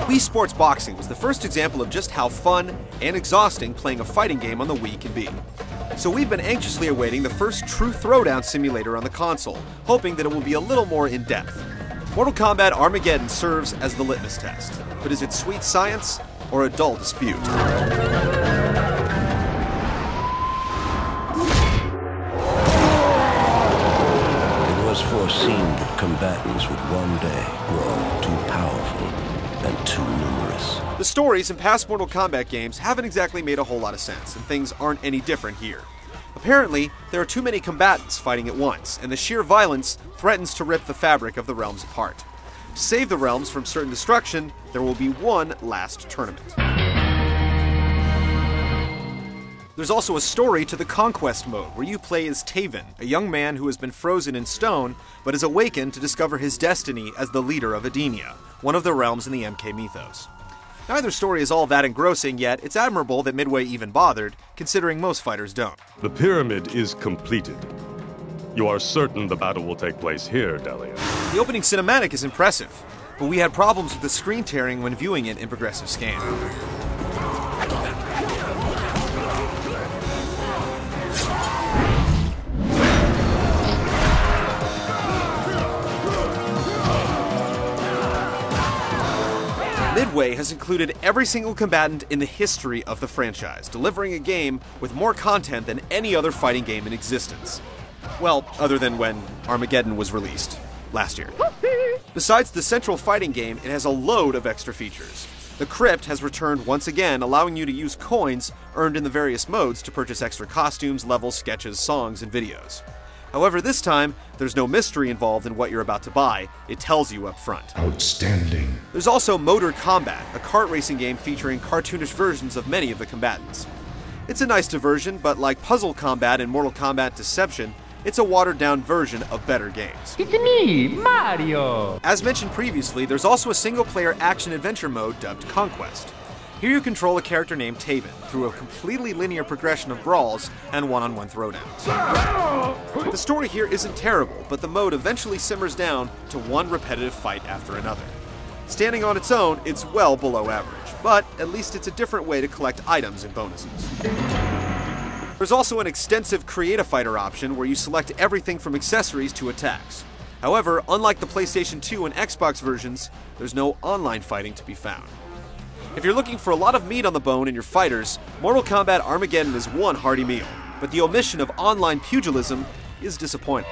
Wii Sports Boxing was the first example of just how fun and exhausting playing a fighting game on the Wii can be. So we've been anxiously awaiting the first true throwdown simulator on the console, hoping that it will be a little more in-depth. Mortal Kombat Armageddon serves as the litmus test, but is it sweet science or a dull dispute? It was foreseen that combatants would one day grow too powerful and too numerous. The stories in past Mortal Kombat games haven't exactly made a whole lot of sense, and things aren't any different here. Apparently, there are too many combatants fighting at once, and the sheer violence threatens to rip the fabric of the realms apart. To save the realms from certain destruction, there will be one last tournament. There's also a story to the Conquest mode, where you play as Taven, a young man who has been frozen in stone, but is awakened to discover his destiny as the leader of Edenia, one of the realms in the MK mythos. Neither story is all that engrossing, yet it's admirable that Midway even bothered, considering most fighters don't. The pyramid is completed. You are certain the battle will take place here, Delia? The opening cinematic is impressive, but we had problems with the screen tearing when viewing it in progressive scan. Midway has included every single combatant in the history of the franchise, delivering a game with more content than any other fighting game in existence. Well, other than when Armageddon was released last year. Besides the central fighting game, it has a load of extra features. The Crypt has returned once again, allowing you to use coins earned in the various modes to purchase extra costumes, levels, sketches, songs, and videos. However, this time, there's no mystery involved in what you're about to buy. It tells you up front. Outstanding. There's also Motor Combat, a kart racing game featuring cartoonish versions of many of the combatants. It's a nice diversion, but like Puzzle Combat and Mortal Kombat Deception, it's a watered-down version of better games. It's me, Mario! As mentioned previously, there's also a single-player action-adventure mode dubbed Conquest. Here you control a character named Taven through a completely linear progression of brawls and one-on-one throwdowns. The story here isn't terrible, but the mode eventually simmers down to one repetitive fight after another. Standing on its own, it's well below average, but at least it's a different way to collect items and bonuses. There's also an extensive Create a Fighter option where you select everything from accessories to attacks. However, unlike the PlayStation 2 and Xbox versions, there's no online fighting to be found. If you're looking for a lot of meat on the bone in your fighters, Mortal Kombat Armageddon is one hearty meal, but the omission of online pugilism is disappointing.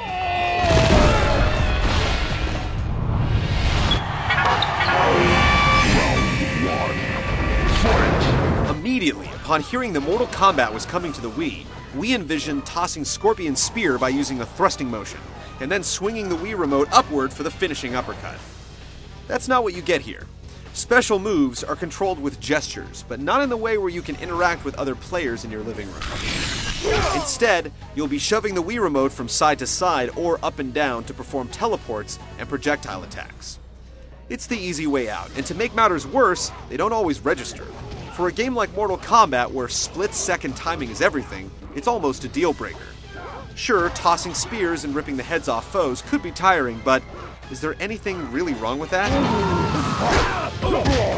Immediately upon hearing that Mortal Kombat was coming to the Wii, we envisioned tossing Scorpion's spear by using a thrusting motion, and then swinging the Wii remote upward for the finishing uppercut. That's not what you get here. Special moves are controlled with gestures, but not in the way where you can interact with other players in your living room. Instead, you'll be shoving the Wii remote from side to side or up and down to perform teleports and projectile attacks. It's the easy way out, and to make matters worse, they don't always register. For a game like Mortal Kombat, where split-second timing is everything, it's almost a deal-breaker. Sure, tossing spears and ripping the heads off foes could be tiring, but is there anything really wrong with that?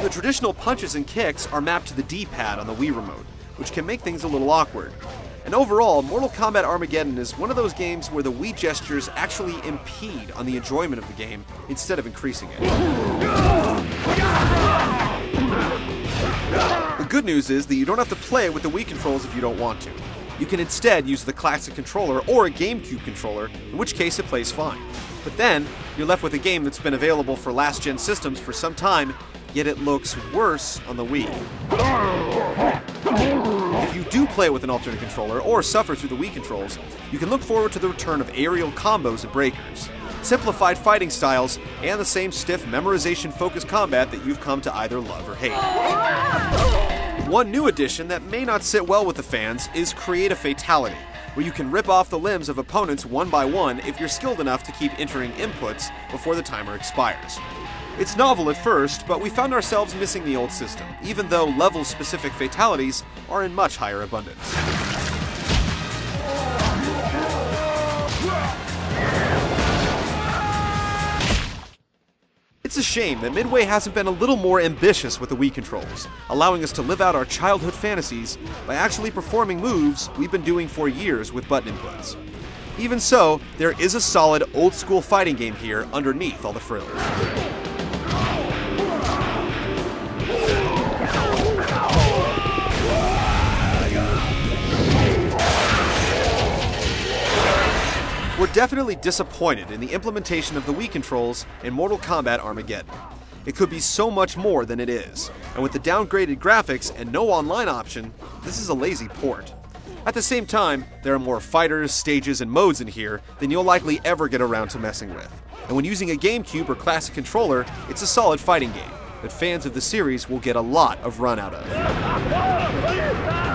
The traditional punches and kicks are mapped to the D-pad on the Wii remote, which can make things a little awkward. And overall, Mortal Kombat Armageddon is one of those games where the Wii gestures actually impede on the enjoyment of the game instead of increasing it. The good news is that you don't have to play with the Wii controls if you don't want to. You can instead use the classic controller or a GameCube controller, in which case it plays fine. But then, you're left with a game that's been available for last-gen systems for some time, yet it looks worse on the Wii. If you do play with an alternate controller or suffer through the Wii controls, you can look forward to the return of aerial combos and breakers, simplified fighting styles, and the same stiff memorization-focused combat that you've come to either love or hate. One new addition that may not sit well with the fans is Create a Fatality, where you can rip off the limbs of opponents one by one if you're skilled enough to keep entering inputs before the timer expires. It's novel at first, but we found ourselves missing the old system, even though level-specific fatalities are in much higher abundance. It's a shame that Midway hasn't been a little more ambitious with the Wii controls, allowing us to live out our childhood fantasies by actually performing moves we've been doing for years with button inputs. Even so, there is a solid old-school fighting game here underneath all the frills. We're definitely disappointed in the implementation of the Wii controls in Mortal Kombat Armageddon. It could be so much more than it is, and with the downgraded graphics and no online option, this is a lazy port. At the same time, there are more fighters, stages, and modes in here than you'll likely ever get around to messing with. And when using a GameCube or classic controller, it's a solid fighting game that fans of the series will get a lot of run out of.